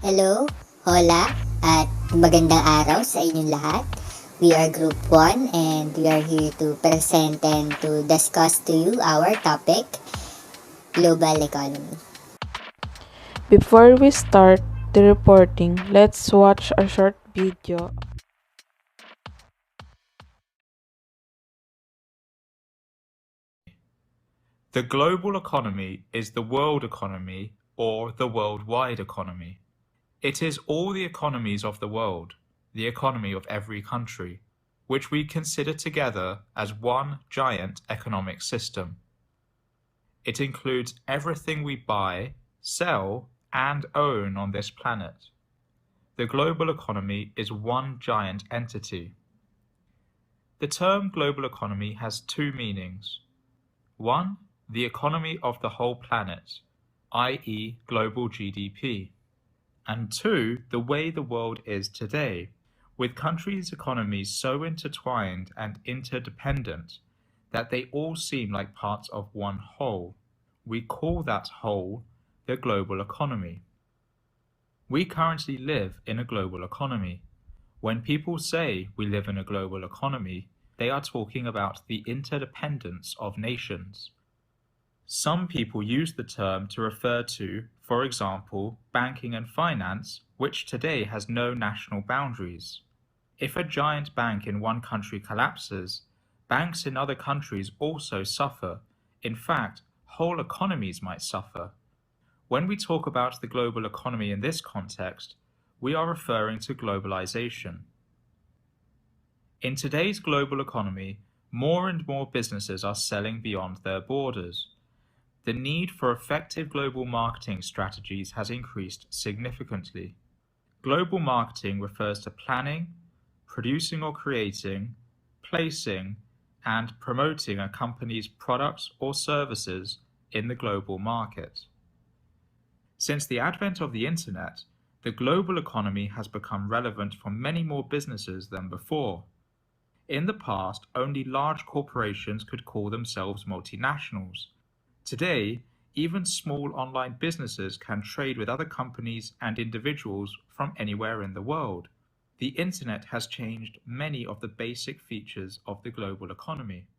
Hello, hola, at magandang araw sa inyong lahat. We are Group 1 and we are here to present and to discuss to you our topic, global economy. Before we start the reporting, let's watch a short video. The global economy is the world economy or the worldwide economy. It is all the economies of the world, the economy of every country, which we consider together as one giant economic system. It includes everything we buy, sell, and own on this planet. The global economy is one giant entity. The term global economy has two meanings. One, the economy of the whole planet, i.e. global GDP. And two, the way the world is today, with countries' economies so intertwined and interdependent that they all seem like parts of one whole. We call that whole the global economy. We currently live in a global economy. When people say we live in a global economy, they are talking about the interdependence of nations. Some people use the term to refer to, for example, banking and finance, which today has no national boundaries. If a giant bank in one country collapses, banks in other countries also suffer. In fact, whole economies might suffer. When we talk about the global economy in this context, we are referring to globalization. In today's global economy, more and more businesses are selling beyond their borders. The need for effective global marketing strategies has increased significantly. Global marketing refers to planning, producing or creating, placing, and promoting a company's products or services in the global market. Since the advent of the internet, the global economy has become relevant for many more businesses than before. In the past, only large corporations could call themselves multinationals. Today, even small online businesses can trade with other companies and individuals from anywhere in the world. The internet has changed many of the basic features of the global economy.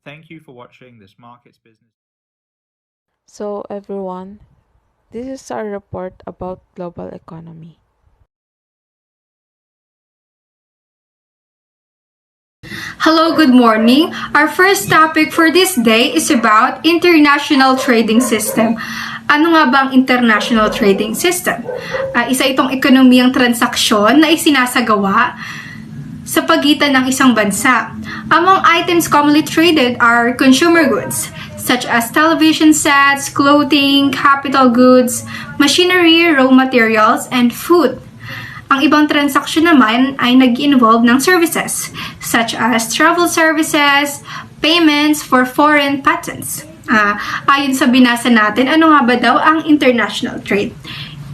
Thank you for watching this Markets Business. So everyone, this is our report about global economy. Hello, good morning. Our first topic for this day is about international trading system. Ano nga bang international trading system? Isa itong ekonomiyang transaksyon na isinasagawa sa pagitan ng isang bansa. Among items commonly traded are consumer goods, such as television sets, clothing, capital goods, machinery, raw materials, and food. Ang ibang transaksyon naman ay nag-involve ng services, such as travel services, payments for foreign patents. Ayon sa binasa natin, ano nga ba daw ang international trade?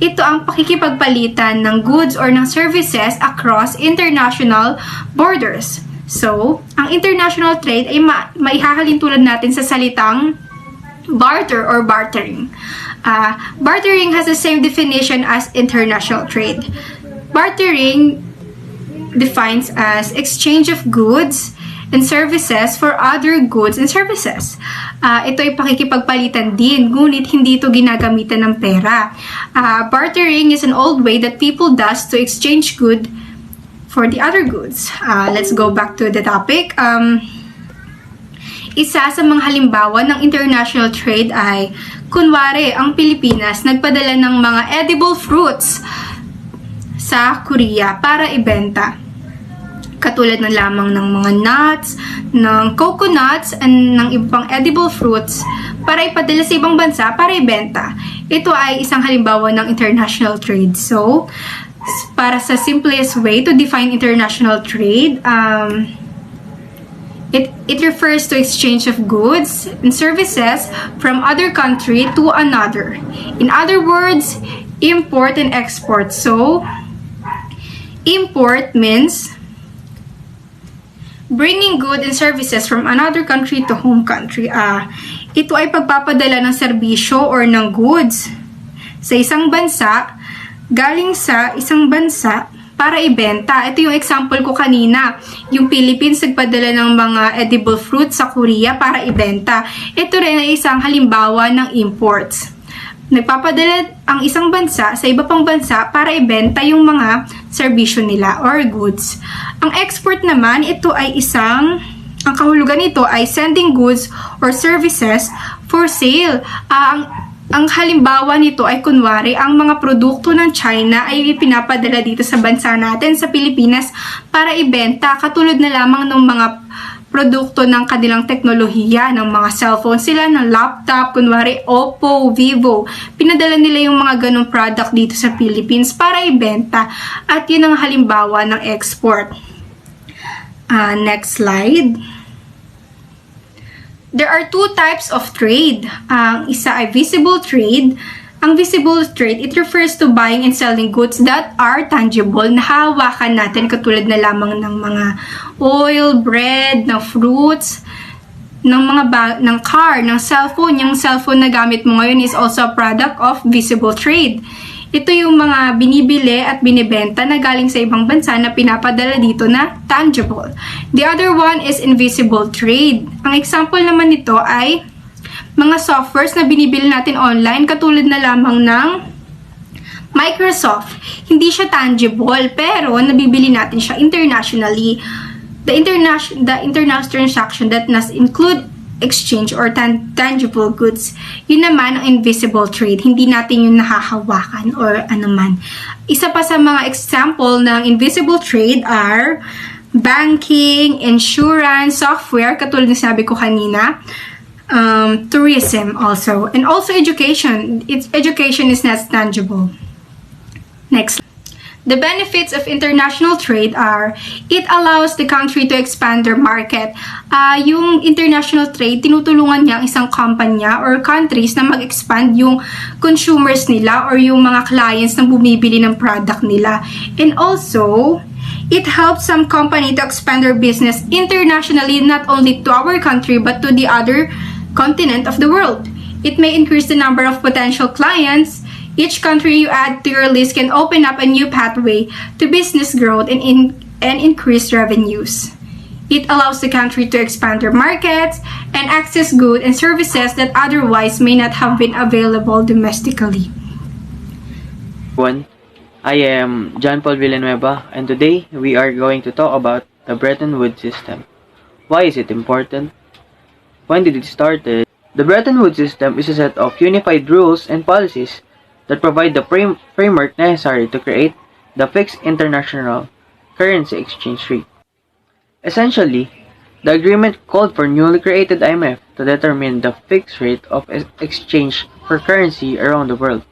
Ito ang pakikipagpalitan ng goods or ng services across international borders. So, ang international trade ay maihahalin tulad natin sa salitang barter or bartering. Bartering has the same definition as international trade. Bartering defines as exchange of goods and services for other goods and services. Ito ay pakikipagpalitan din, ngunit hindi ito ginagamitan ng pera. Bartering is an old way that people does to exchange good for the other goods. Let's go back to the topic. Isa sa mga halimbawa ng international trade ay, kunwari, ang Pilipinas nagpadala ng mga edible fruits sa Korea para ibenta. Katulad ng lamang ng mga nuts, ng coconuts, and ng ibang edible fruits para ipadala sa ibang bansa para ibenta. Ito ay isang halimbawa ng international trade. So, para sa simplest way to define international trade, it refers to exchange of goods and services from other country to another. In other words, import and export. So, import means bringing goods and services from another country to home country. Ito ay pagpapadala ng serbisyo or ng goods sa isang bansa, galing sa isang bansa para ibenta. Ito yung example ko kanina. Yung Philippines nagpadala ng mga edible fruits sa Korea para ibenta. Ito rin ay isang halimbawa ng imports. Nagpapadala ang isang bansa sa iba pang bansa para ibenta yung mga serbisyo nila or goods. Ang export naman, ito ay ang kahulugan nito ay sending goods or services for sale. Ang halimbawa nito ay kunwari, ang mga produkto ng China ay pinapadala dito sa bansa natin, sa Pilipinas, para ibenta, katulad na lamang ng mga produkto ng kanilang teknolohiya, ng mga cellphone sila, ng laptop, kunwari Oppo, Vivo. Pinadala nila yung mga ganong product dito sa Philippines para ibenta, at yun ang halimbawa ng export. Next slide. There are two types of trade. Ang isa ay visible trade. Ang visible trade, it refers to buying and selling goods that are tangible, na hahawakan natin, katulad na lamang ng mga oil, bread, ng fruits, ng car, ng cellphone. Yung cellphone na gamit mo ngayon is also a product of visible trade. Ito yung mga binibili at binibenta na galing sa ibang bansa na pinapadala dito na tangible. The other one is invisible trade. Ang example naman nito ay mga softwares na binibili natin online, katulad na lamang ng Microsoft. Hindi siya tangible, pero nabibili natin siya internationally. The international transaction that must include exchange or tangible goods, yun naman ang invisible trade. Hindi natin yung nahahawakan or anuman. Isa pa sa mga example ng invisible trade are banking, insurance, software, katulad ng sabi ko kanina, tourism also, and also education. Education is not tangible. Next. The benefits of international trade are, it allows the country to expand their market. Yung international trade, tinutulungan niya ang isang kumpanya or countries na mag-expand yung consumers nila or yung mga clients na bumibili ng product nila. And also, it helps some company to expand their business internationally, not only to our country but to the other continent of the world. It may increase the number of potential clients. Each country you add to your list can open up a new pathway to business growth and increase revenues. It allows the country to expand their markets and access goods and services that otherwise may not have been available domestically. I am John Paul Villianueva, and today we are going to talk about the Bretton Woods system. Why is it important? When did it start? The Bretton Woods system is a set of unified rules and policies that provide the framework necessary to create the fixed international currency exchange rate. Essentially, the agreement called for newly created IMF to determine the fixed rate of exchange for currency around the world.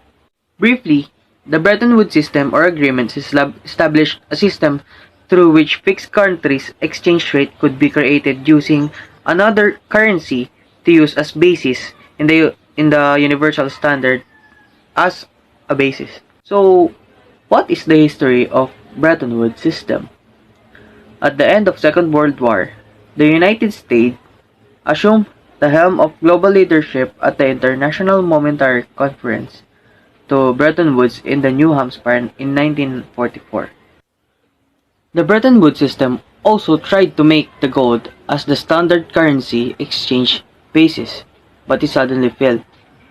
Briefly, the Bretton Woods system or agreement established a system through which fixed countries' exchange rate could be created using another currency to use as basis in the universal standard as a basis. So, what is the history of Bretton Woods system? At the end of Second World War, the United States assumed the helm of global leadership at the International Monetary Conference to Bretton Woods in the New Hampshire in 1944. The Bretton Woods system also tried to make the gold as the standard currency exchange basis, but it suddenly failed.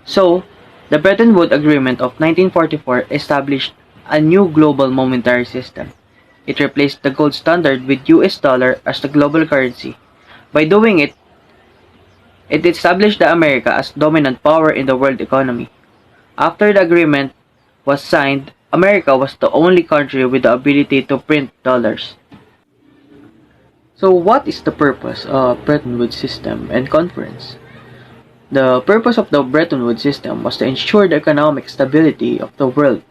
So, the Bretton Woods Agreement of 1944 established a new global monetary system. It replaced the gold standard with US dollar as the global currency. By doing it, it established the America as dominant power in the world economy. After the agreement was signed, America was the only country with the ability to print dollars. So what is the purpose of Bretton Woods system and conference? The purpose of the Bretton Woods system was to ensure the economic stability of the world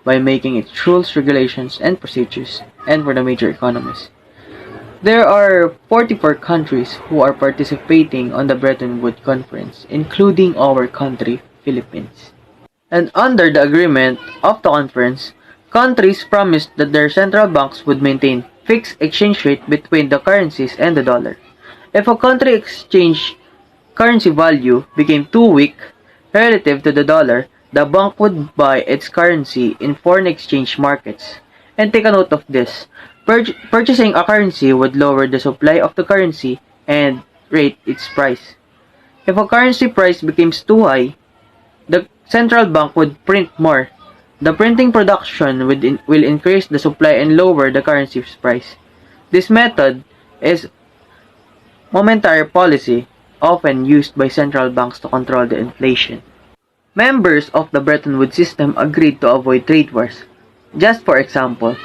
by making its rules, regulations, and procedures, and for the major economies. There are 44 countries who are participating on the Bretton Woods Conference, including our country, Philippines. And under the agreement of the conference, countries promised that their central banks would maintain fixed exchange rate between the currencies and the dollar. If a country exchange currency value became too weak relative to the dollar, the bank would buy its currency in foreign exchange markets. And take a note of this. Purchasing a currency would lower the supply of the currency and rate its price. If a currency price becomes too high, the central bank would print more. The printing production will increase the supply and lower the currency's price. This method is monetary policy, often used by central banks to control the inflation. Members of the Bretton Woods system agreed to avoid trade wars. Just for example,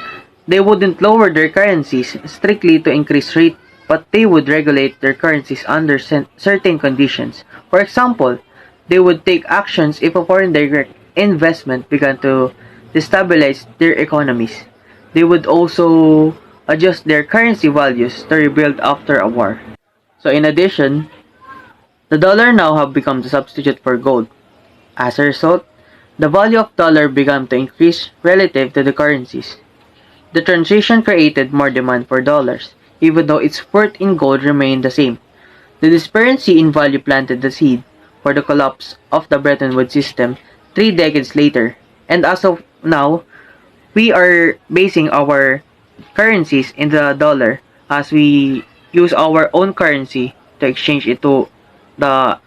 they wouldn't lower their currencies strictly to increase rate, but they would regulate their currencies under certain conditions. For example, they would take actions if a foreign direct investment began to destabilize their economies. They would also adjust their currency values to rebuild after a war. So in addition, the dollar now have become the substitute for gold. As a result, the value of dollar began to increase relative to the currencies. The transition created more demand for dollars, even though its worth in gold remained the same. The disparity in value planted the seed for the collapse of the Bretton Woods system 3 decades later, and as of now, we are basing our currencies in the dollar as we use our own currency to exchange it to the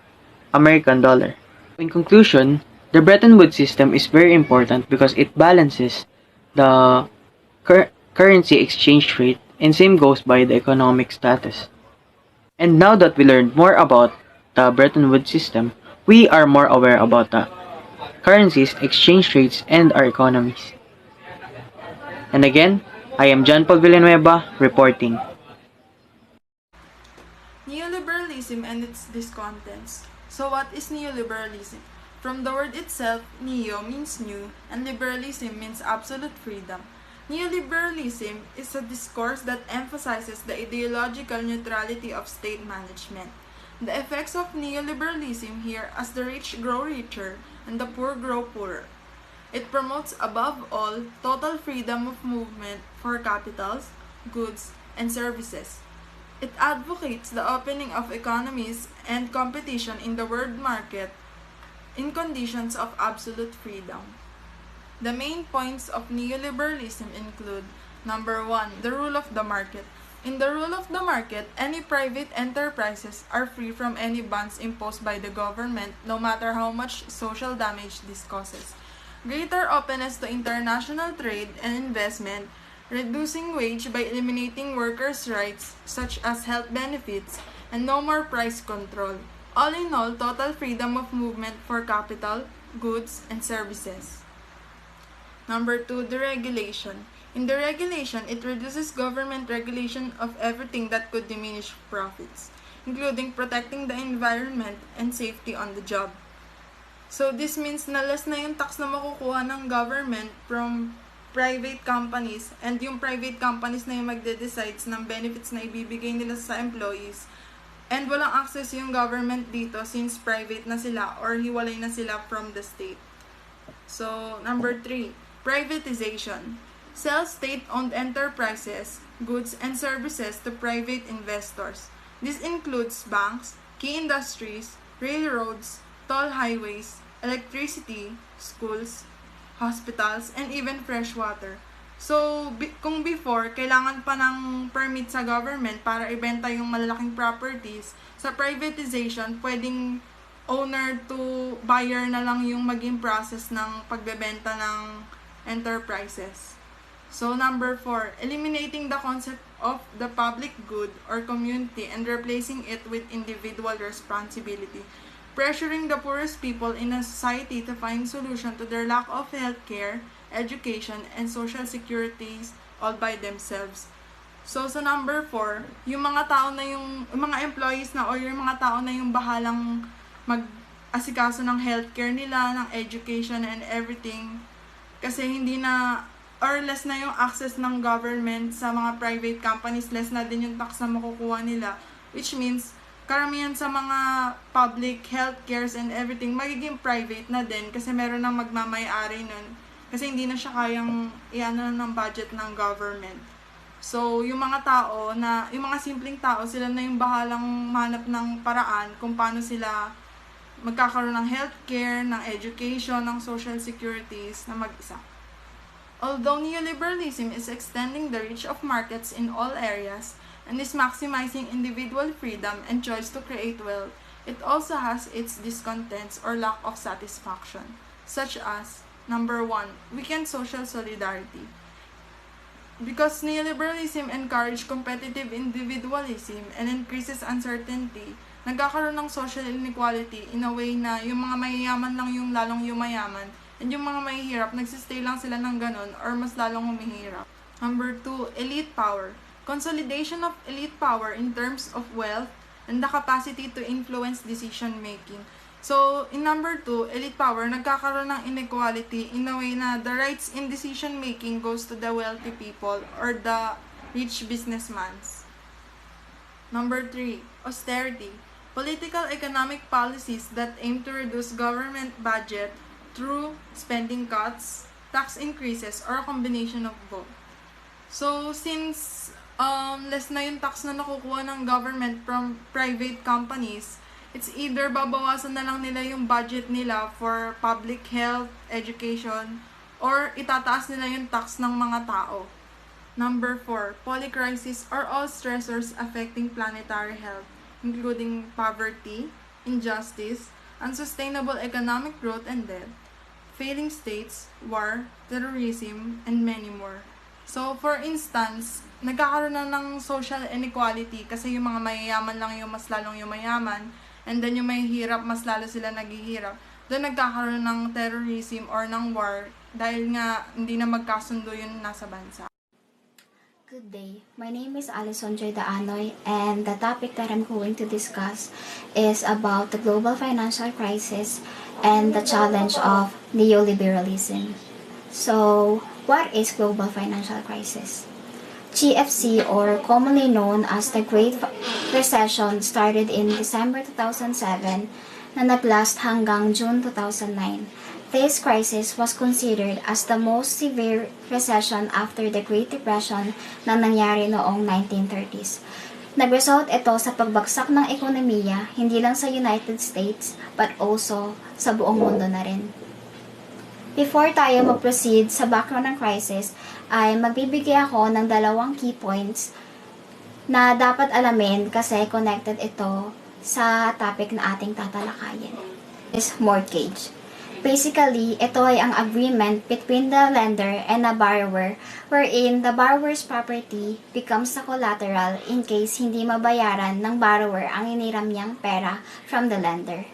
American dollar. In conclusion, the Bretton Woods system is very important because it balances the currency exchange rate and same goes by the economic status. And now that we learned more about the Bretton Woods system, we are more aware about the currencies, exchange rates, and our economies. And again, I am John Paul Villanueva reporting. Neoliberalism and its discontents. So what is neoliberalism? From the word itself, neo means new and liberalism means absolute freedom. Neoliberalism is a discourse that emphasizes the ideological neutrality of state management. The effects of neoliberalism here as the rich grow richer and the poor grow poorer. It promotes above all total freedom of movement for capitals, goods, and services. It advocates the opening of economies and competition in the world market in conditions of absolute freedom. The main points of neoliberalism include: number 1, the rule of the market. In the rule of the market, any private enterprises are free from any bans imposed by the government, no matter how much social damage this causes. Greater openness to international trade and investment, reducing wage by eliminating workers' rights such as health benefits, and no more price control. All in all, total freedom of movement for capital, goods, and services. Number 2, deregulation. In deregulation, it reduces government regulation of everything that could diminish profits, including protecting the environment and safety on the job. So this means na less na yung tax na makukuha ng government from private companies, and yung private companies na yung magde-decides ng benefits na ibibigay nila sa employees, and walang access yung government dito since private na sila or hiwalay na sila from the state. So, number 3, privatization. Sell state-owned enterprises, goods, and services to private investors. This includes banks, key industries, railroads, toll highways, electricity, schools, hospitals, and even fresh water. So, kung before, kailangan pa ng permit sa government para ibenta yung malalaking properties, sa privatization, pwedeng owner to buyer na lang yung maging process ng pagbebenta ng enterprises. So, number 4, eliminating the concept of the public good or community and replacing it with individual responsibility. Pressuring the poorest people in a society to find solution to their lack of healthcare, education, and social securities all by themselves. So, sa number 4, yung mga tao na yung mga employees na or yung mga tao na yung bahalang mag-asikaso ng healthcare nila, ng education, and everything, Kasi hindi na or less na yung access ng government sa mga private companies, less na din yung tax na makukuha nila, which means karamihan sa mga public healthcares and everything magiging private na din kasi meron nang magmamay-ari nun kasi hindi na siya kayang iano ng budget ng government. So, yung mga tao na, yung mga simpleng tao, sila na yung bahalang manap ng paraan kung paano sila magkakaroon ng healthcare, ng education, ng social securities na mag-isa. Although neoliberalism is extending the reach of markets in all areas and is maximizing individual freedom and choice to create wealth, it also has its discontents or lack of satisfaction, such as, number 1, weakened social solidarity. Because neoliberalism encourages competitive individualism and increases uncertainty, nagkakaroon ng social inequality in a way na yung mga mayayaman lang yung lalong yumayaman and yung mga mahihirap, nagsistay lang sila ng ganun or mas lalong humihirap. Number 2, elite power. Consolidation of elite power in terms of wealth and the capacity to influence decision making. So, in number 2, elite power, nagkakaroon ng inequality in a way na the rights in decision making goes to the wealthy people or the rich businessmen. Number 3, austerity. Political economic policies that aim to reduce government budget through spending cuts, tax increases, or a combination of both. So, since less na yung tax na nakukuha ng government from private companies, it's either babawasan na lang nila yung budget nila for public health, education, or itataas nila yung tax ng mga tao. Number 4, polycrisis or all stressors affecting planetary health, including poverty, injustice, unsustainable economic growth and debt, failing states, war, terrorism, and many more. So, for instance, nagkakaroon na ng social inequality kasi yung mga mayayaman lang yung mas lalong yumayaman, and then yung mahihirap, mas lalo sila naghihirap. Doon nagkakaroon ng terrorism or ng war dahil nga hindi na magkasundo yun nasa bansa. Good day. My name is Alison Daanoy, and the topic that I'm going to discuss is about the global financial crisis and the challenge of neoliberalism. So, what is global financial crisis? GFC, or commonly known as the Great Recession, started in December 2007 na naglast hanggang June 2009. This crisis was considered as the most severe recession after the Great Depression na nangyari noong 1930s. Nag-result ito sa pagbagsak ng ekonomiya hindi lang sa United States but also sa buong mundo na rin. Before tayo mag-proceed sa background ng crisis, ay magbibigay ako ng 2 key points na dapat alamin kasi connected ito sa topic na ating tatalakayin. Is mortgage. Basically, ito ay ang agreement between the lender and the borrower wherein the borrower's property becomes the collateral in case hindi mabayaran ng borrower ang iniram niyang pera from the lender.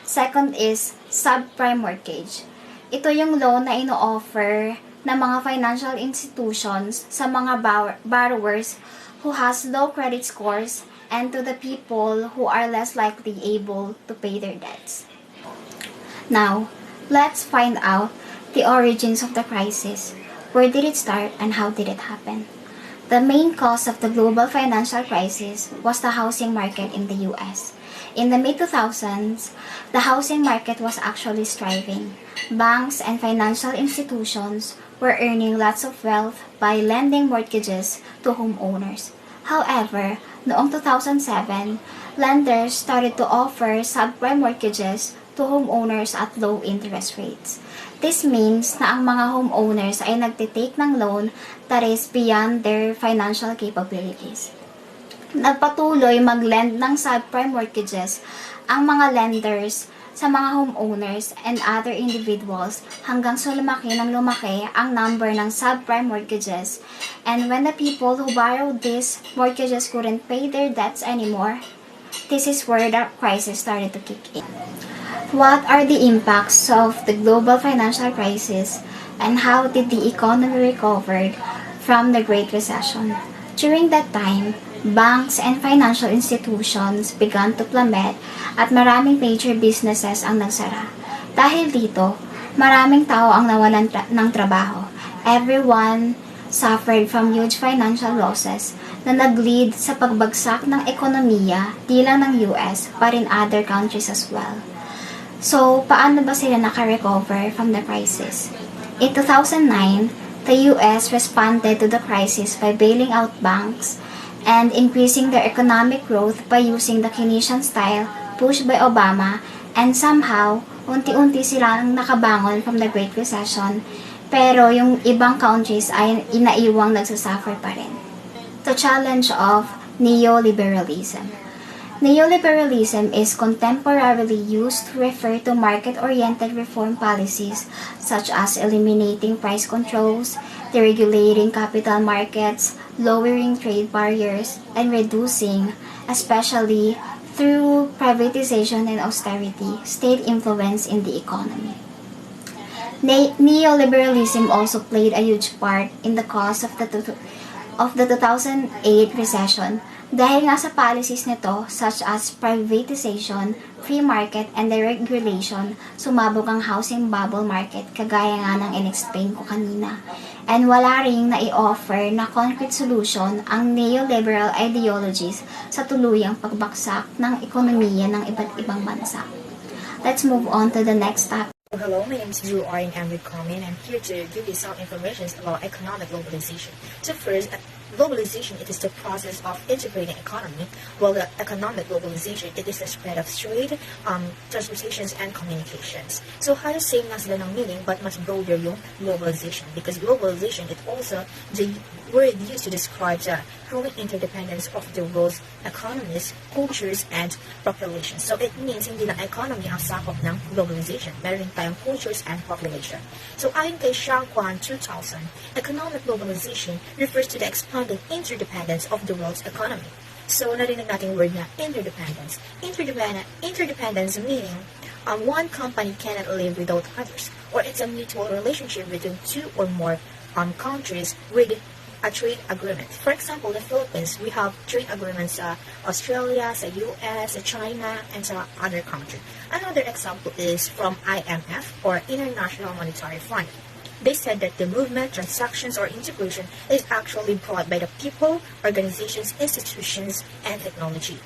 Second is subprime mortgage. Ito yung loan na ino-offer ng mga financial institutions sa mga borrowers who has low credit scores and to the people who are less likely able to pay their debts. Now, let's find out the origins of the crisis. Where did it start and how did it happen? The main cause of the global financial crisis was the housing market in the US. In the mid-2000s, the housing market was actually thriving. Banks and financial institutions were earning lots of wealth by lending mortgages to homeowners. However, noong 2007, lenders started to offer subprime mortgages to homeowners at low interest rates. This means na ang mga homeowners ay nagtitake ng loan that is beyond their financial capabilities. Nagpatuloy mag-lend ng subprime mortgages ang mga lenders sa mga homeowners and other individuals hanggang sa lumaki ang number ng subprime mortgages. And when the people who borrowed these mortgages couldn't pay their debts anymore, this is where the crisis started to kick in. What are the impacts of the global financial crisis and how did the economy recover from the Great Recession? During that time, banks and financial institutions began to plummet at maraming major businesses ang nagsara. Dahil dito, Maraming tao ang nawalan ng trabaho. Everyone suffered from huge financial losses na nag-lead sa pagbagsak ng ekonomiya di lang ng US but in other countries as well. So, paano ba sila naka-recover from the crisis? In 2009, the US responded to the crisis by bailing out banks and increasing their economic growth by using the Keynesian style pushed by Obama, and somehow, unti-unti silang nakabangon from the Great Recession, pero yung ibang countries ay inaiwang nagsasuffer pa rin. The challenge of neoliberalism. Neoliberalism is contemporarily used to refer to market-oriented reform policies such as eliminating price controls, deregulating capital markets, lowering trade barriers, and reducing, especially through privatization and austerity, state influence in the economy. Neoliberalism also played a huge part in the cause of the 2008 recession dahil nga sa policies nito such as privatization, free market, and deregulation, sumabog ang housing bubble market kagaya nga ng in-explain ko kanina. And wala ring na-i-offer na concrete solution ang neoliberal ideologies sa tuluyang pagbaksak ng ekonomiya ng iba't ibang bansa. Let's move on to the next topic. Hello, my name is Drew R. and I'm and I'm here to give you some information about economic globalization. So first, globalization, it is the process of integrating economy, while the economic globalization, it is the spread of trade, transportations, and communications. So halos same na sila ng meaning, but mas broader yung globalization, because globalization, it also the word used to describe the growing interdependence of the world's economies, cultures, and populations. So it means hindi na economy ang sakop ng globalization, meron tayong cultures and population. So ayon kay Kwan 2000, economic globalization refers to the expanding interdependence of the world's economy. So narinig natin word na interdependence. Interdependence meaning one company cannot live without others, or it's a mutual relationship between two or more countries with a trade agreement. For example, the Philippines, we have trade agreements sa Australia, sa US, sa China, and sa other countries. Another example is from IMF, or International Monetary Fund. They said that the movement, transactions, or integration is actually brought by the people, organizations, institutions, and technology.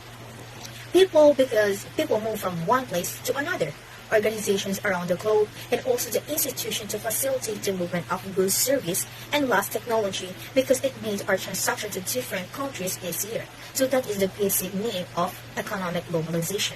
People, because people move from one place to another. Organizations around the globe, and also the institution to facilitate the movement of goods, service, and last technology, because it made our transaction to different countries easier. So that is the basic meaning of economic globalization.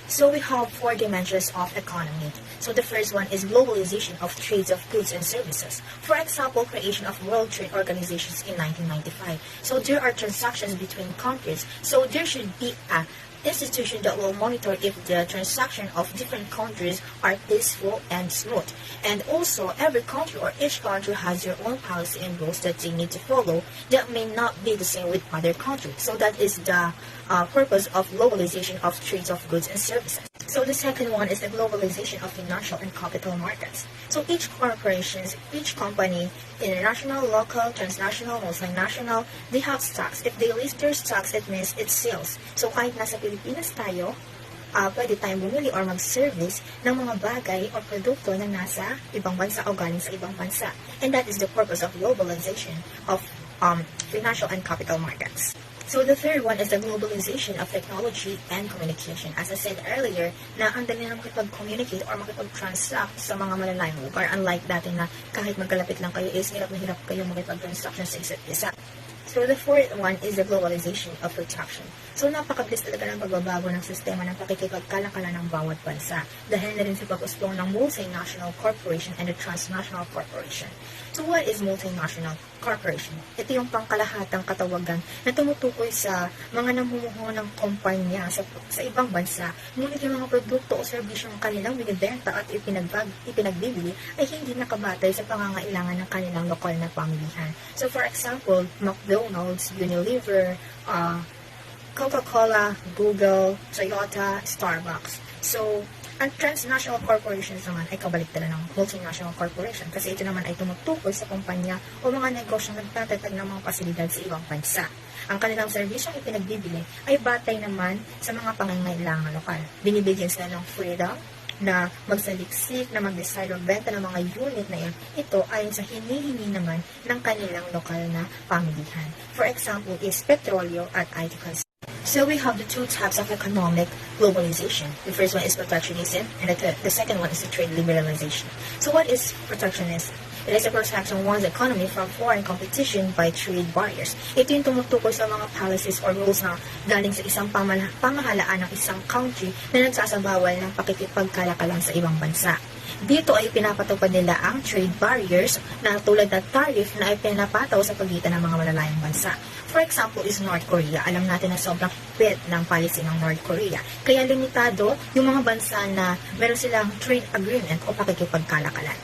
So we have four dimensions of economy. So the first one is globalization of trades of goods and services. For example, creation of World Trade Organizations in 1995. So there are transactions between countries. So there should be a institution that will monitor if the transaction of different countries are peaceful and smooth. And also, every country or each country has their own policy and rules that they need to follow that may not be the same with other countries. So that is the purpose of globalization of trades of goods and services. So the second one is the globalization of financial and capital markets. So each corporations, each company, international, local, transnational, multinational, they have stocks. If they list their stocks, it means it's sales. So kahit nasa Pilipinas tayo, pwede tayong bumili or mag-service ng mga bagay o produkto na nasa ibang bansa o galing sa ibang bansa. And that is the purpose of globalization of financial and capital markets. So the third one is the globalization of technology and communication. As I said earlier, na ang dali na makipag-communicate or makipag-transact sa mga malalayong lugar. Unlike dati na kahit magkalapit lang kayo is hirap na hirap kayo makipag-transaction sa isa't isa. So the fourth one is the globalization of production. So napakabilis talaga ng pagbabago ng sistema ng pakikipagkalakalan ng bawat bansa dahil na rin sa pag-usbong ng multinational corporation and the transnational corporation. So what is multinational corporation? Ito yung pangkalahatang katawagan na tumutukoy sa mga namumuho ng kumpanya sa ibang bansa, ngunit yung mga produkto o serbisyong kanilang binibenta at ipinagbibili ay hindi nakabatay sa pangangailangan ng kanilang lokal na pamilihan. So for example, McDonald's, Unilever, Coca-Cola, Google, Toyota, Starbucks. So, ang transnational corporations naman ay kabaliktaran ng multinational corporation kasi ito naman ay tumutukoy sa kumpanya o mga negosyong nagtatatag ng mga pasilidad sa ibang bansa. Ang kanilang serbisyong ipinagbibili ay batay naman sa mga pangangailangan lokal. Binibigyan sila ng freedom, na magsaliksik, na mag-decide o benta ng mga unit na yan, ito ayon sa hinihingi naman ng kanilang lokal na pamilihan. For example is petrolyo at IT consumption. So we have the two types of economic globalization. The first one is protectionism, and the second one is the trade liberalization. So what is protectionism? It is the protection of one's economy from foreign competition by trade barriers. Ito yung tumutukoy sa mga policies or rules na galing sa isang pamahalaan ng isang country na nagsasabawal ng pakikipagkalakalan sa ibang bansa. Dito ay pinapatupad nila ang trade barriers na tulad ng tariff na ay pinapataw sa pagitan ng mga malalayang bansa. For example is North Korea. Alam natin na sobrang higpit ng policy ng North Korea. Kaya limitado yung mga bansa na meron silang trade agreement o pakikipagkalakalan.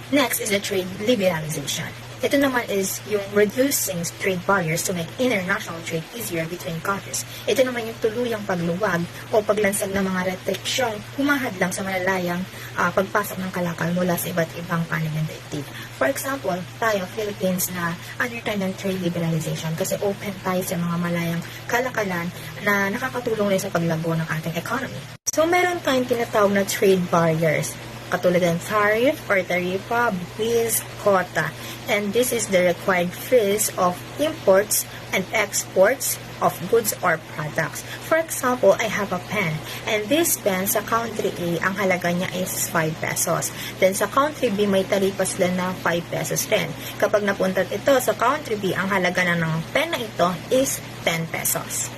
Next is the trade liberalization. Ito naman is yung reducing trade barriers to make international trade easier between countries. Ito naman yung tuluyang pagluwag o paglansag ng mga restriksyon humahadlang sa malalayang pagpasok ng kalakal mula sa iba't ibang panig ng daigdig. For example, tayo, Philippines na under tayo ng trade liberalization kasi open tayo sa mga malayang kalakalan na nakakatulong rin sa paglago ng ating economy. So meron tayong tinatawag na trade barriers, katulad ng tariff or tarifa, fees, quota. And this is the required fees of imports and exports of goods or products. For example, I have a pen, and this pen sa country A, ang halaga niya is 5 pesos. Then sa country B, may taripa sila na 5 pesos rin. Kapag napunta ito sa country B, ang halaga na ng pen na ito is 10 pesos.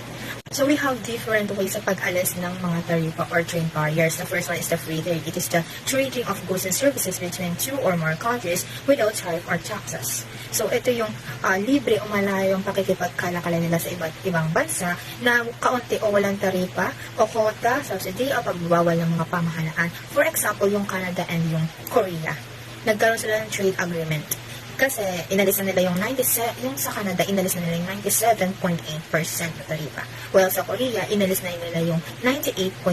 So we have different ways sa pag-alis ng mga tarifa or trade barriers. The first one is the free trade. It is the trading of goods and services between two or more countries without tariff or taxes. So ito yung libre o malayong pakikipagkalakalan nila sa iba't ibang bansa na kaunti o walang tarifa o quota, subsidy o pagbabawal ng mga pamahalaan. For example, yung Canada and yung Korea. Nagkaroon sila ng trade agreement. Kasi inalis na nila yung sa Canada, inalis na nila yung 97.8% na tarifa. While sa Korea, inalis na nila yung 98.2%.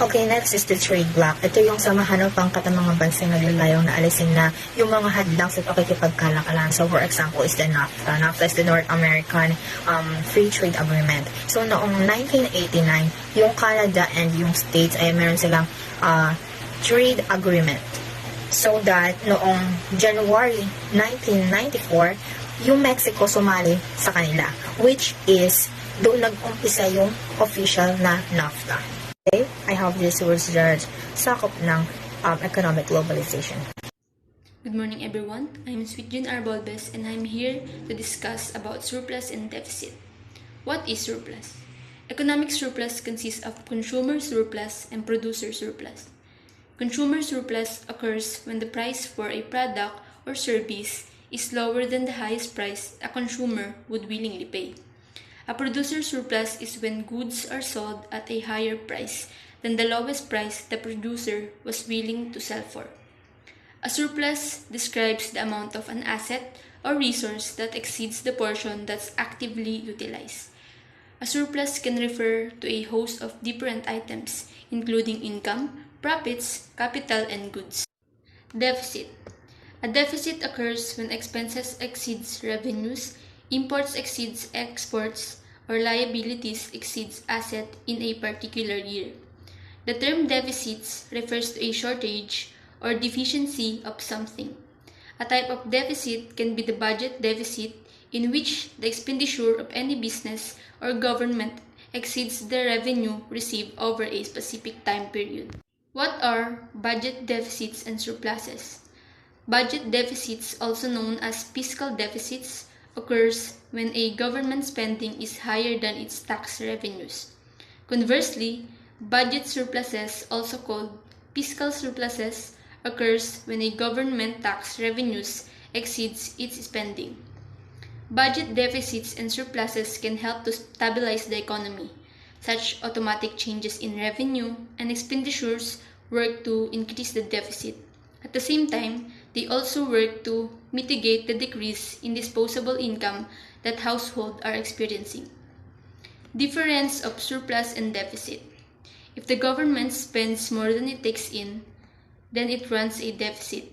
Okay, next is the trade bloc. Ito yung samahan ng pangkat ng mga bansa na naglalayong na alisin na yung mga hadlang sa pakikipagkalakalan. So, for example, is the NAFTA. NAFTA is the North American Free Trade Agreement. So, noong 1989, yung Canada and yung States ay meron silang trade agreement. So that noong January 1994, yung Mexico sumali sa kanila, which is doon nag-umpisa yung official na NAFTA. Okay? I have these words that sakop ng economic globalization. Good morning everyone, I'm Sweet June R. Bolves and I'm here to discuss about surplus and deficit. What is surplus? Economic surplus consists of consumer surplus and producer surplus. Consumer surplus occurs when the price for a product or service is lower than the highest price a consumer would willingly pay. A producer surplus is when goods are sold at a higher price than the lowest price the producer was willing to sell for. A surplus describes the amount of an asset or resource that exceeds the portion that's actively utilized. A surplus can refer to a host of different items, including income, profits, capital, and goods. Deficit. A deficit occurs when expenses exceeds revenues, imports exceeds exports, or liabilities exceeds asset in a particular year. The term deficits refers to a shortage or deficiency of something. A type of deficit can be the budget deficit, in which the expenditure of any business or government exceeds the revenue received over a specific time period. What are budget deficits and surpluses? Budget deficits, also known as fiscal deficits, occurs when a government spending is higher than its tax revenues. Conversely, budget surpluses, also called fiscal surpluses, occurs when a government tax revenues exceeds its spending. Budget deficits and surpluses can help to stabilize the economy. Such automatic changes in revenue and expenditures work to increase the deficit. At the same time, they also work to mitigate the decrease in disposable income that households are experiencing. Difference of surplus and deficit. If the government spends more than it takes in, then it runs a deficit.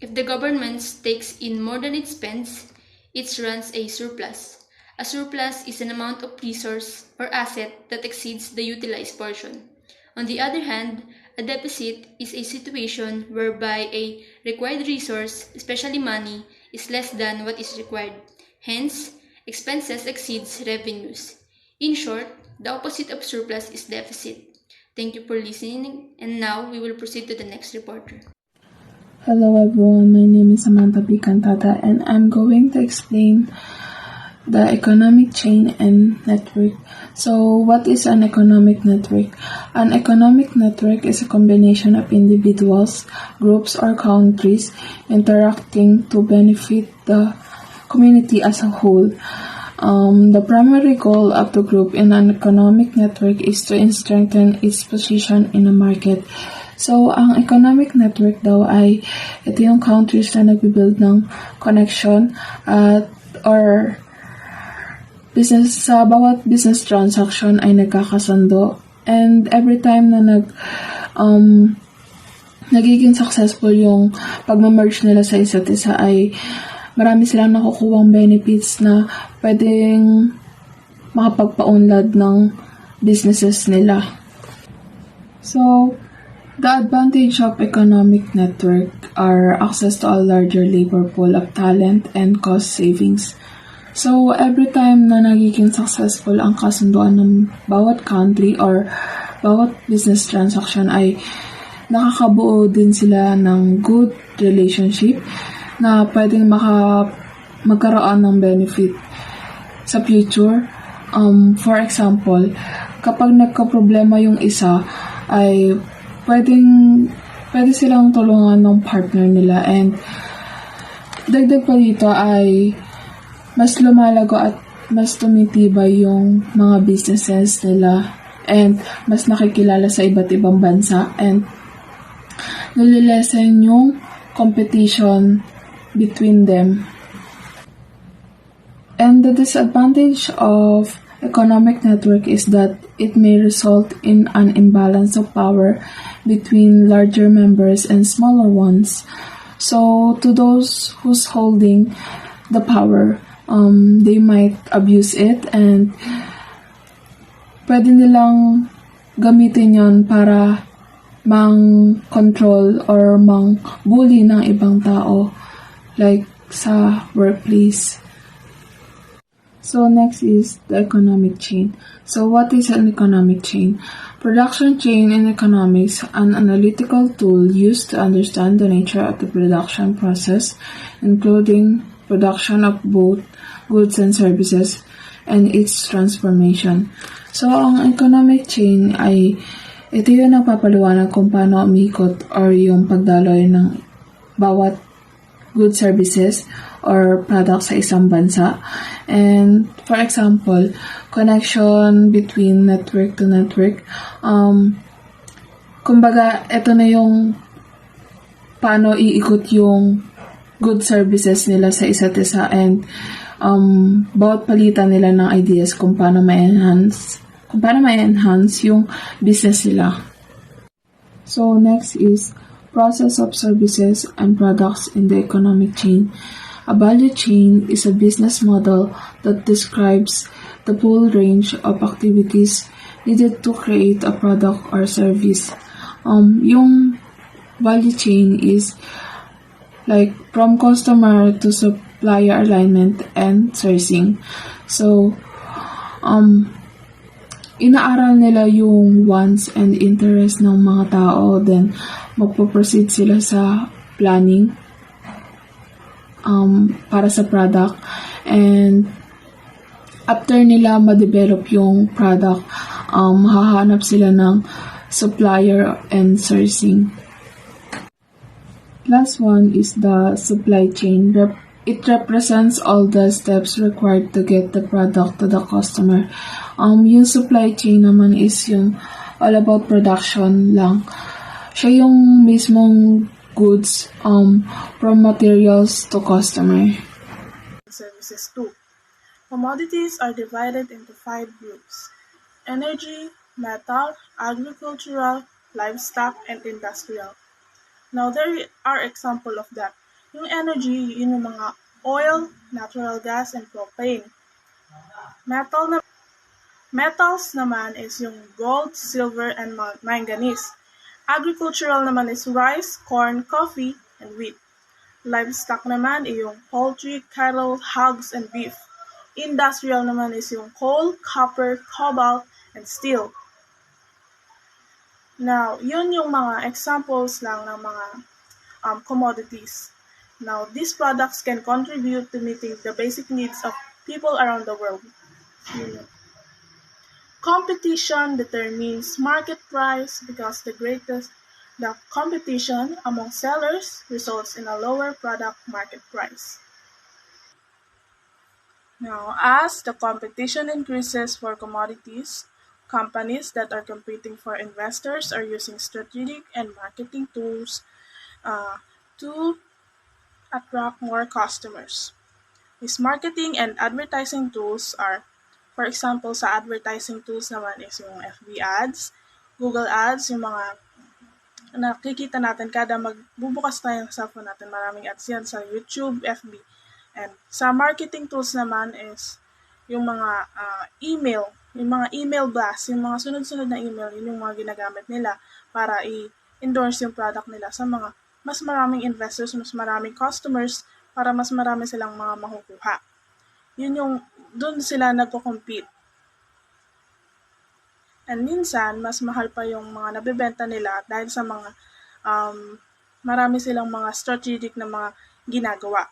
If the government takes in more than it spends, it runs a surplus. A surplus is an amount of resource or asset that exceeds the utilized portion. On the other hand, a deficit is a situation whereby a required resource, especially money, is less than what is required. Hence, expenses exceeds revenues. In short, the opposite of surplus is deficit. Thank you for listening, and now we will proceed to the next reporter. Hello everyone, my name is Samantha Cantada and I'm going to explain the economic chain and network. So what is an economic network? An economic network is a combination of individuals, groups, or countries interacting to benefit the community as a whole. The primary goal of the group in an economic network is to strengthen its position in a market. So, ang economic network daw ay ito yung countries na nagbibuild ng connection or business sa bawat business transaction ay nagkakasundo. And every time na nagiging successful yung pagmamerge nila sa isa't isa ay marami silang nakukuhang benefits na pwedeng makapagpaunlad ng businesses nila. So, the advantage of economic network are access to a larger labor pool of talent and cost savings. So, every time na nagiging successful ang kasunduan ng bawat country or bawat business transaction ay nakakabuo din sila ng good relationship na pwedeng magkaroon ng benefit sa future. For example, kapag nagka-problema yung isa ay pwede silang tulungan ng partner nila, and dagdag pa dito ay mas lumalago at mas tumitibay yung mga businesses nila and mas nakikilala sa iba't ibang bansa and nalilesen yung competition between them. And the disadvantage of economic network is that it may result in an imbalance of power between larger members and smaller ones. So, to those who's holding the power, they might abuse it and pwede nilang gamitin yon para mang-control or mang-bully ng ibang tao, like sa workplace. So next is the economic chain. So what is an economic chain? Production chain in economics, an analytical tool used to understand the nature of the production process, including production of both goods and services and its transformation. So ang economic chain ay ito yung nagpapaliwanag kung paano umikot or yung pagdaloy ng bawat good services or products sa isang bansa. And for example, connection between network to network. Kumbaga, ito na yung paano iikot yung good services nila sa isa't isa and bawat palitan nila ng ideas kung paano ma-enhance yung business nila. So next is process of services and products in the economic chain. A value chain is a business model that describes the full range of activities needed to create a product or service. Yung value chain is like from customer to supplier alignment and sourcing. So, inaaral nila yung wants and interest ng mga tao, then magpo-proceed sila sa planning para sa product, and after nila ma-develop yung product, hahanap sila ng supplier and sourcing. Last one is the supply chain. It represents all the steps required to get the product to the customer. Yung supply chain naman is yung all about production lang. Siya yung mismong goods from materials to customer. Services too. Commodities are divided into 5 groups: energy, metal, agricultural, livestock, and industrial. Now, there are examples of that. Yung energy, yun yung mga oil, natural gas, and propane. Metal na Metals naman is yung gold, silver, and manganese. Agricultural naman is rice, corn, coffee, and wheat. Livestock naman ay yung poultry, cattle, hogs, and beef. Industrial naman is yung coal, copper, cobalt, and steel. Now, yun yung mga examples lang ng mga commodities. Now, these products can contribute to meeting the basic needs of people around the world. Competition determines market price because the competition among sellers results in a lower product market price. Now, as the competition increases for commodities, companies that are competing for investors are using strategic and marketing tools to attract more customers. These marketing and advertising tools are, for example, sa advertising tools naman is yung FB ads, Google ads, yung mga nakikita natin kada magbubukas tayo ng cellphone natin, maraming ads yan sa YouTube, FB. And sa marketing tools naman is yung mga email blast, yung mga sunod-sunod na email, yun yung mga ginagamit nila para i-endorse yung product nila sa mga mas maraming investors, mas maraming customers, para mas marami silang mga makukuha. Yun yung, dun sila nagko-compete. And minsan, mas mahal pa yung mga nabibenta nila dahil sa mga marami silang mga strategic na mga ginagawa.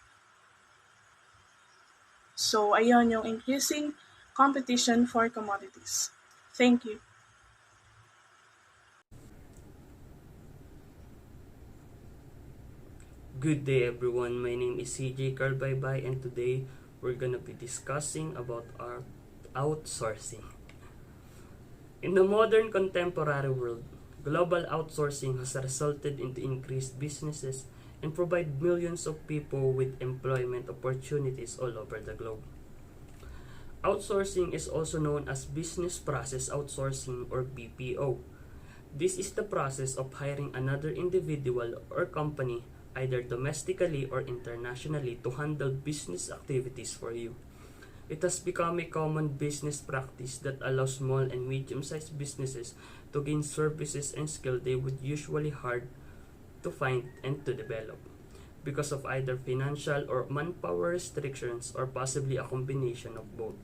So, ayun yung increasing competition for commodities. Thank you. Good day everyone, my name is CJ Carl Baybay and today we're gonna be discussing about our outsourcing. In the modern contemporary world, global outsourcing has resulted into increased businesses and provide millions of people with employment opportunities all over the globe. Outsourcing is also known as business process outsourcing or BPO. This is the process of hiring another individual or company either domestically or internationally to handle business activities for you. It has become a common business practice that allows small and medium-sized businesses to gain services and skills they would usually hard to find and to develop because of either financial or manpower restrictions or possibly a combination of both.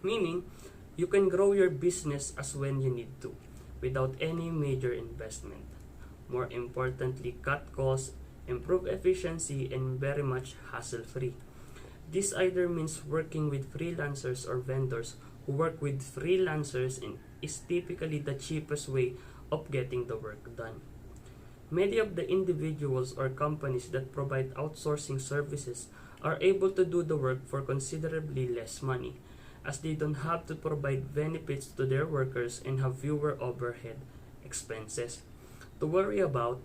Meaning, you can grow your business as when you need to without any major investment. More importantly, cut costs, improve efficiency, and very much hassle-free. This either means working with freelancers or vendors who work with freelancers and is typically the cheapest way of getting the work done. Many of the individuals or companies that provide outsourcing services are able to do the work for considerably less money, as they don't have to provide benefits to their workers and have fewer overhead expenses to worry about,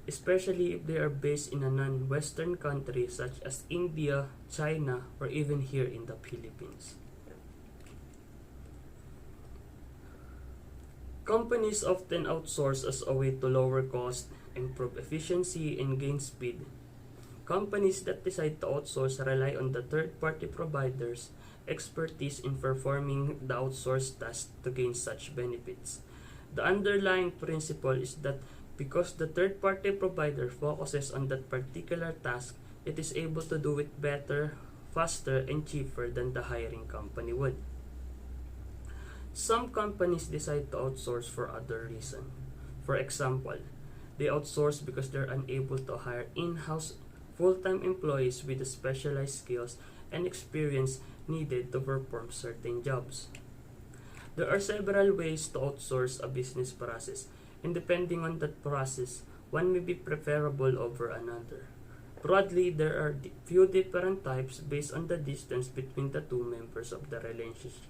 especially if they are based in a non-Western country such as India, China, or even here in the Philippines. Companies often outsource as a way to lower cost, improve efficiency, and gain speed. Companies that decide to outsource rely on the third-party providers' expertise in performing the outsourced task to gain such benefits. The underlying principle is that because the third-party provider focuses on that particular task, it is able to do it better, faster, and cheaper than the hiring company would. Some companies decide to outsource for other reasons. For example, they outsource because they're unable to hire in-house full-time employees with the specialized skills and experience needed to perform certain jobs. There are several ways to outsource a business process, and depending on that process, one may be preferable over another. Broadly, there are few different types based on the distance between the two members of the relationships.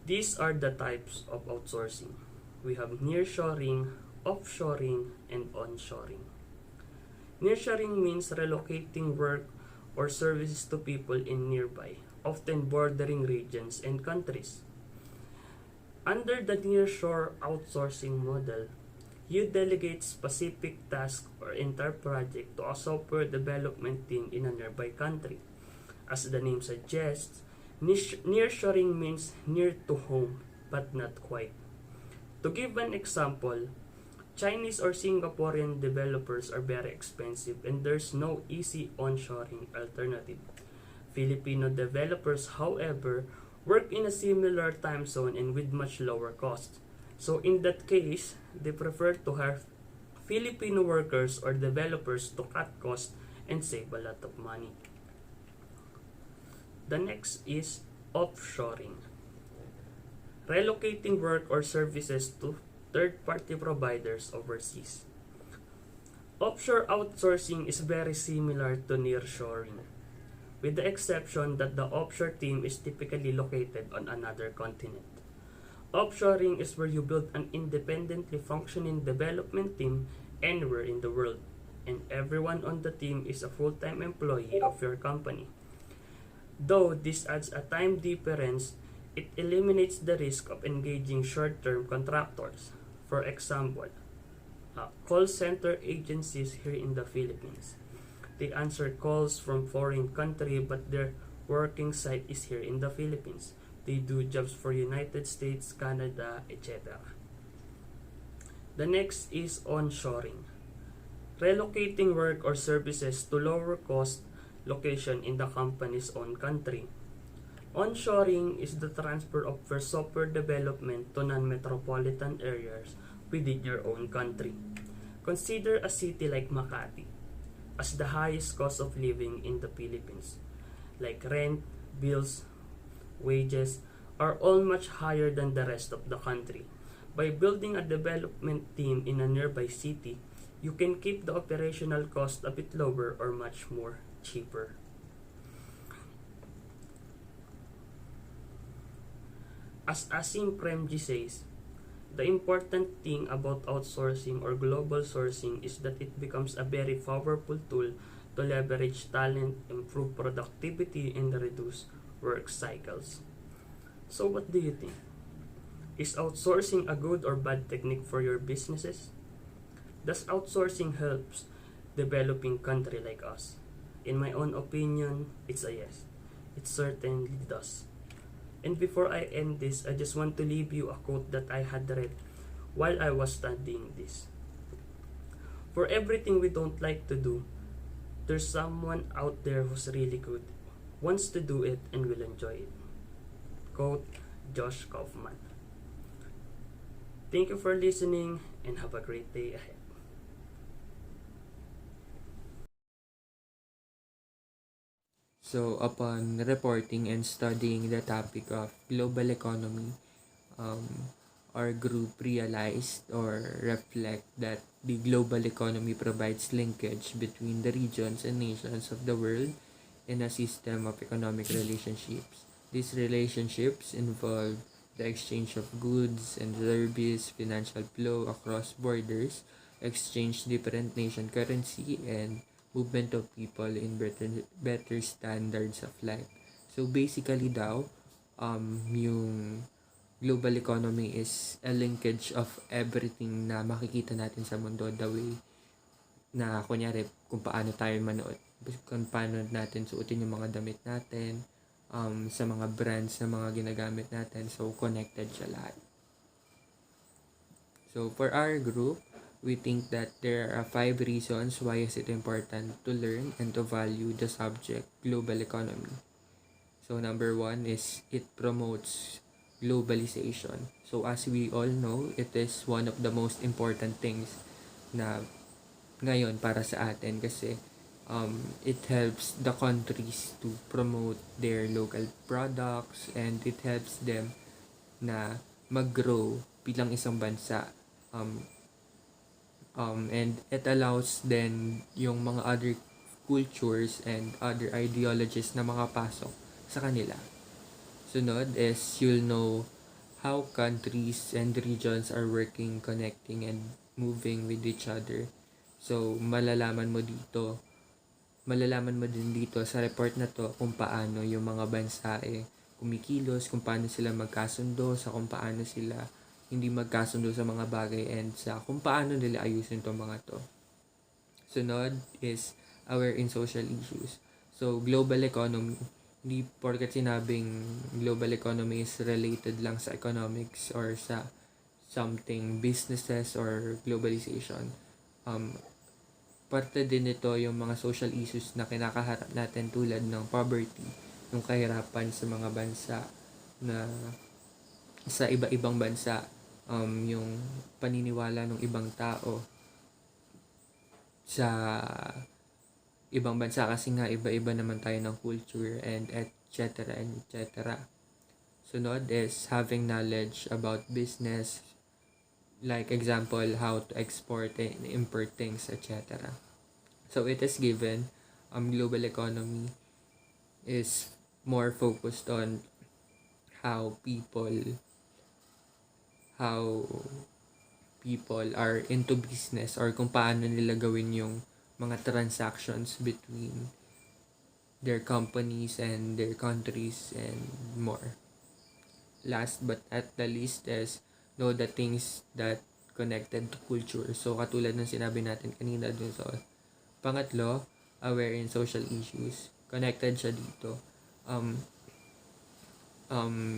These are the types of outsourcing. We have nearshoring, offshoring, and onshoring. Nearshoring means relocating work or services to people in nearby, often bordering regions and countries. Under the nearshore outsourcing model, you delegate specific tasks or entire project to a software development team in a nearby country. As the name suggests, Nearshoring means near to home, but not quite. To give an example, Chinese or Singaporean developers are very expensive and there's no easy onshoring alternative. Filipino developers, however, work in a similar time zone and with much lower cost. So in that case, they prefer to have Filipino workers or developers to cut costs and save a lot of money. The next is offshoring. Relocating work or services to third-party providers overseas. Offshore outsourcing is very similar to nearshoring, with the exception that the offshore team is typically located on another continent. Offshoring is where you build an independently functioning development team anywhere in the world, and everyone on the team is a full-time employee of your company. Though this adds a time difference, it eliminates the risk of engaging short-term contractors. For example, call center agencies here in the Philippines. They answer calls from foreign country but their working site is here in the Philippines. They do jobs for United States, Canada, etc. The next is onshoring. Relocating work or services to lower cost location in the company's own country. Onshoring is the transfer of software development to non-metropolitan areas within your own country. Consider a city like Makati as the highest cost of living in the Philippines. Like rent, bills, wages are all much higher than the rest of the country. By building a development team in a nearby city, you can keep the operational cost a bit lower or much more cheaper. As Asim Premji says, the important thing about outsourcing or global sourcing is that it becomes a very powerful tool to leverage talent, improve productivity, and reduce work cycles. So what do you think? Is outsourcing a good or bad technique for your businesses? Does outsourcing helps developing country like us? In my own opinion, it's a yes. It certainly does. And before I end this, I just want to leave you a quote that I had read while I was studying this. For everything we don't like to do, there's someone out there who's really good, wants to do it, and will enjoy it. Quote, Josh Kaufman. Thank you for listening and have a great day ahead. So, upon reporting and studying the topic of global economy, um, our group realized or reflect that the global economy provides linkage between the regions and nations of the world in a system of economic relationships. These relationships involve the exchange of goods and service, financial flow across borders, exchange different nation currency, and movement of people in better standards of life. So basically daw, yung global economy is a linkage of everything na makikita natin sa mundo, the way na kunyari kung paano tayo manood, kung paano natin suotin yung mga damit natin, sa mga brands na mga ginagamit natin. So connected siya lahat. So for our group, we think that there are 5 reasons why is it important to learn and to value the subject global economy. So number 1 is it promotes globalization. So as we all know, it is one of the most important things na ngayon para sa atin kasi it helps the countries to promote their local products and it helps them na mag-grow bilang isang bansa. And it allows then yung mga other cultures and other ideologies na makapasok sa kanila. Sunod is you'll know how countries and regions are working, connecting, and moving with each other. So, malalaman mo din dito sa report na to kung paano yung mga bansa kumikilos, kung paano sila magkasundo, sa kung paano sila hindi magkasundo sa mga bagay and sa kung paano nila ayusin itong mga to. Sunod is aware in social issues. So, global economy Hindi porket sinabing global economy is related lang sa economics or sa something businesses or globalization. Parte din ito yung mga social issues na kinakaharap natin tulad ng poverty, yung kahirapan sa mga bansa na sa iba-ibang bansa, yung paniniwala ng ibang tao sa ibang bansa kasi nga iba-iba naman tayo ng culture and etc. and etc. Sunod is having knowledge about business, like example, how to export and import things, etc. So it is given, global economy is more focused on how how people are into business or kung paano nila gawin yung mga transactions between their companies and their countries and more. Last but not the least is know the things that connected to culture. So katulad ng sinabi natin kanina dun sa pangatlo, aware in social issues. Connected siya dito.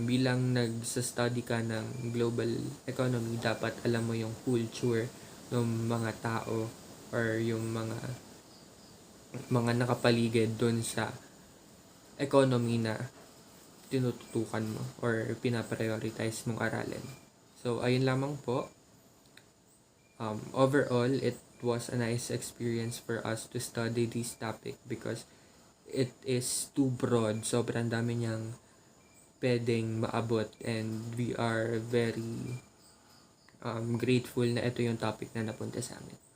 Bilang nagsa-study ka ng global economy, dapat alam mo yung culture ng mga tao or yung mga nakapaligid doon sa economy na tinututukan mo or pinaprioritize mong aralin. So, ayun lamang po. Overall, it was a nice experience for us to study this topic because it is too broad. Sobrang dami niyang pwedeng maabot and we are very grateful na ito yung topic na napunta sa amin.